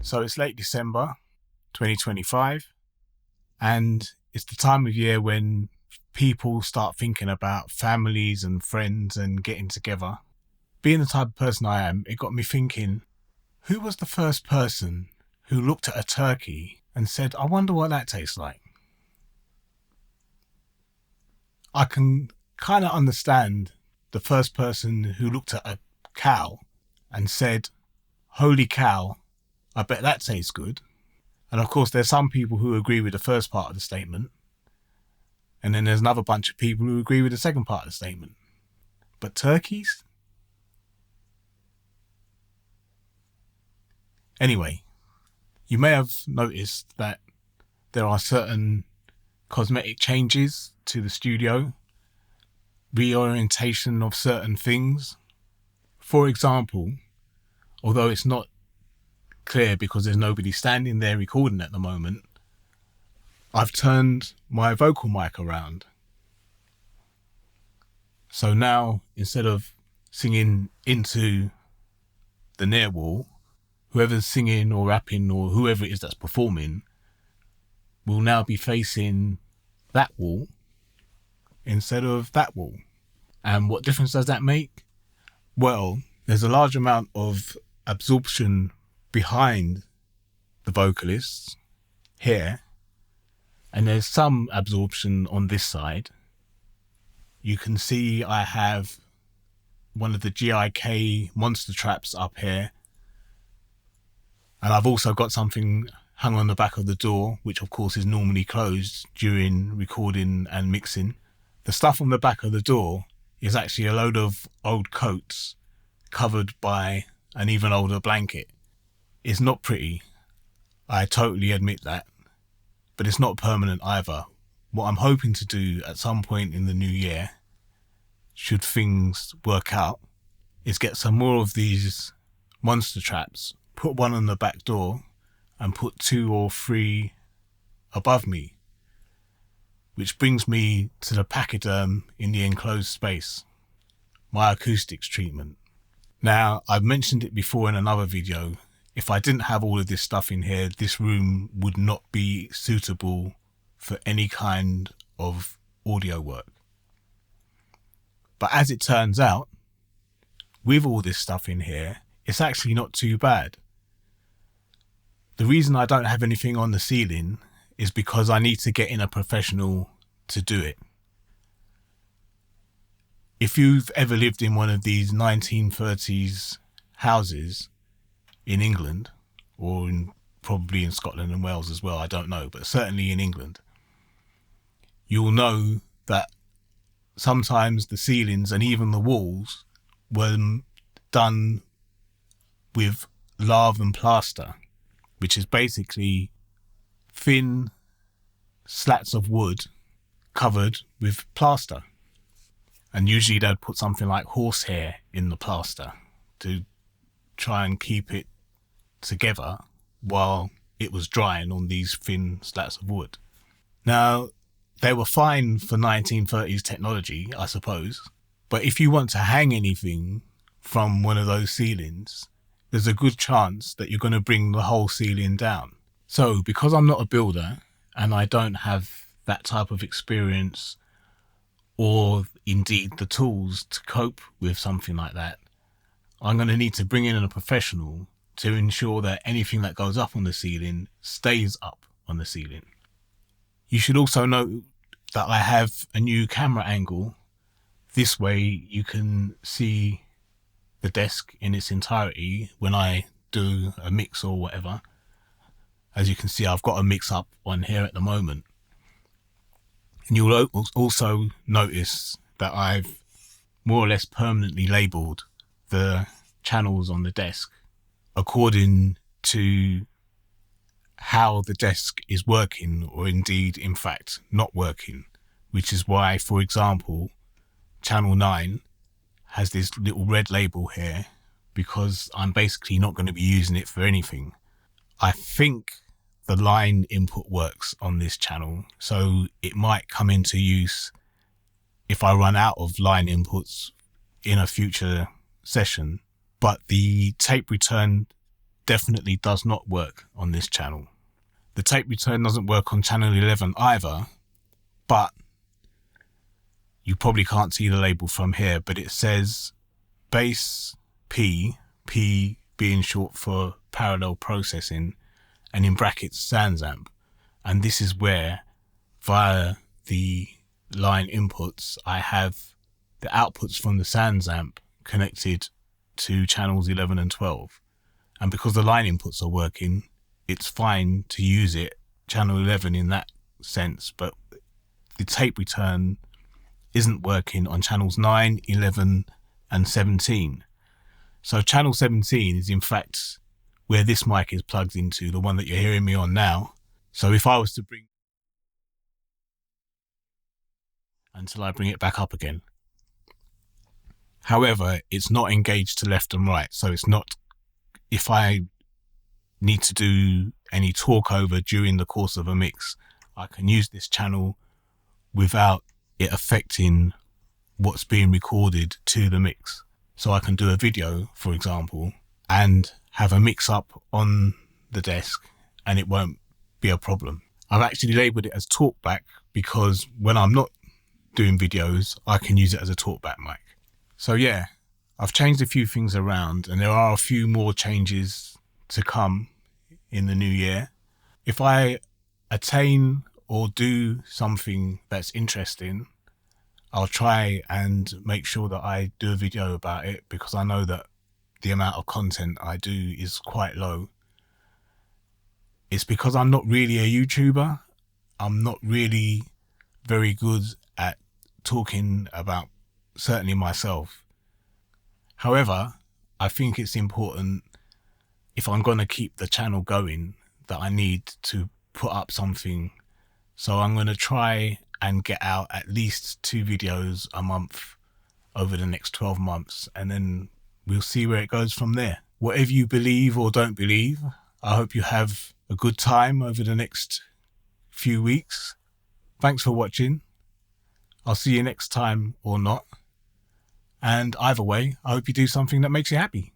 So it's late December 2025, and it's the time of year when people start thinking about families and friends and getting together. Being the type of person I am, it got me thinking, who was the first person who looked at a turkey and said, I wonder what that tastes like? I can kind of understand the first person who looked at a cow and said, holy cow, I bet that tastes good. And of course, there's some people who agree with the first part of the statement. And then there's another bunch of people who agree with the second part of the statement. But turkeys? Anyway, you may have noticed that there are certain cosmetic changes to the studio, reorientation of certain things. For example, although it's not clear because there's nobody standing there recording at the moment, I've turned my vocal mic around. So now, instead of singing into the near wall, whoever's singing or rapping or whoever it is that's performing will now be facing that wall instead of that wall. And what difference does that make? Well, there's a large amount of absorption behind the vocalists here, and there's some absorption on this side. You can see I have one of the GIK monster traps up here, and I've also got something hung on the back of the door, which of course is normally closed during recording and mixing. The stuff on the back of the door is actually a load of old coats covered by an even older blanket. It's not pretty, I totally admit that, but it's not permanent either. What I'm hoping to do at some point in the new year, should things work out, is get some more of these monster traps, put one on the back door and put 2 or 3 above me, which brings me to the pachyderm in the enclosed space, my acoustics treatment. Now, I've mentioned it before in another video. If I didn't have all of this stuff in here, this room would not be suitable for any kind of audio work. But as it turns out, with all this stuff in here, it's actually not too bad. The reason I don't have anything on the ceiling is because I need to get in a professional to do it. If you've ever lived in one of these 1930s houses in England, or probably in Scotland and Wales as well, I don't know, but certainly in England, you'll know that sometimes the ceilings and even the walls were done with lath and plaster, which is basically thin slats of wood covered with plaster. And usually they'd put something like horsehair in the plaster to try and keep it together while it was drying on these thin slats of wood. Now, they were fine for 1930s technology, I suppose, but if you want to hang anything from one of those ceilings, there's a good chance that you're going to bring the whole ceiling down. So because I'm not a builder and I don't have that type of experience or indeed the tools to cope with something like that, I'm going to need to bring in a professional to ensure that anything that goes up on the ceiling stays up on the ceiling. You should also note that I have a new camera angle. This way you can see the desk in its entirety when I do a mix or whatever. As you can see, I've got a mix up on here at the moment. And you'll also notice that I've more or less permanently labelled the channels on the desk according to how the desk is working, or indeed, in fact, not working, which is why, for example, channel 9 has this little red label here, because I'm basically not going to be using it for anything. I think the line input works on this channel, so it might come into use if I run out of line inputs in a future session. But the tape return definitely does not work on this channel. The tape return doesn't work on channel 11 either, but you probably can't see the label from here, but it says base P, P being short for parallel processing, and in brackets SansAmp. And this is where, via the line inputs, I have the outputs from the SansAmp connected to channels 11 and 12. And because the line inputs are working, it's fine to use it, channel 11 in that sense, but the tape return isn't working on channels 9, 11 and 17. So channel 17 is in fact where this mic is plugged into, the one that you're hearing me on now. So if I was to bring, until I bring it back up again. However, it's not engaged to left and right. So it's not, if I need to do any talk over during the course of a mix, I can use this channel without it affecting what's being recorded to the mix. So I can do a video, for example, and have a mix up on the desk and it won't be a problem. I've actually labeled it as talkback because when I'm not doing videos, I can use it as a talkback mic. So yeah, I've changed a few things around and there are a few more changes to come in the new year. If I attain or do something that's interesting, I'll try and make sure that I do a video about it, because I know that the amount of content I do is quite low. It's because I'm not really a YouTuber. I'm not really very good at talking about certainly myself. However, I think it's important, if I'm going to keep the channel going, that I need to put up something. So I'm going to try and get out at least 2 videos a month over the next 12 months, and then we'll see where it goes from there. Whatever you believe or don't believe, I hope you have a good time over the next few weeks. Thanks for watching. I'll see you next time or not. And either way, I hope you do something that makes you happy.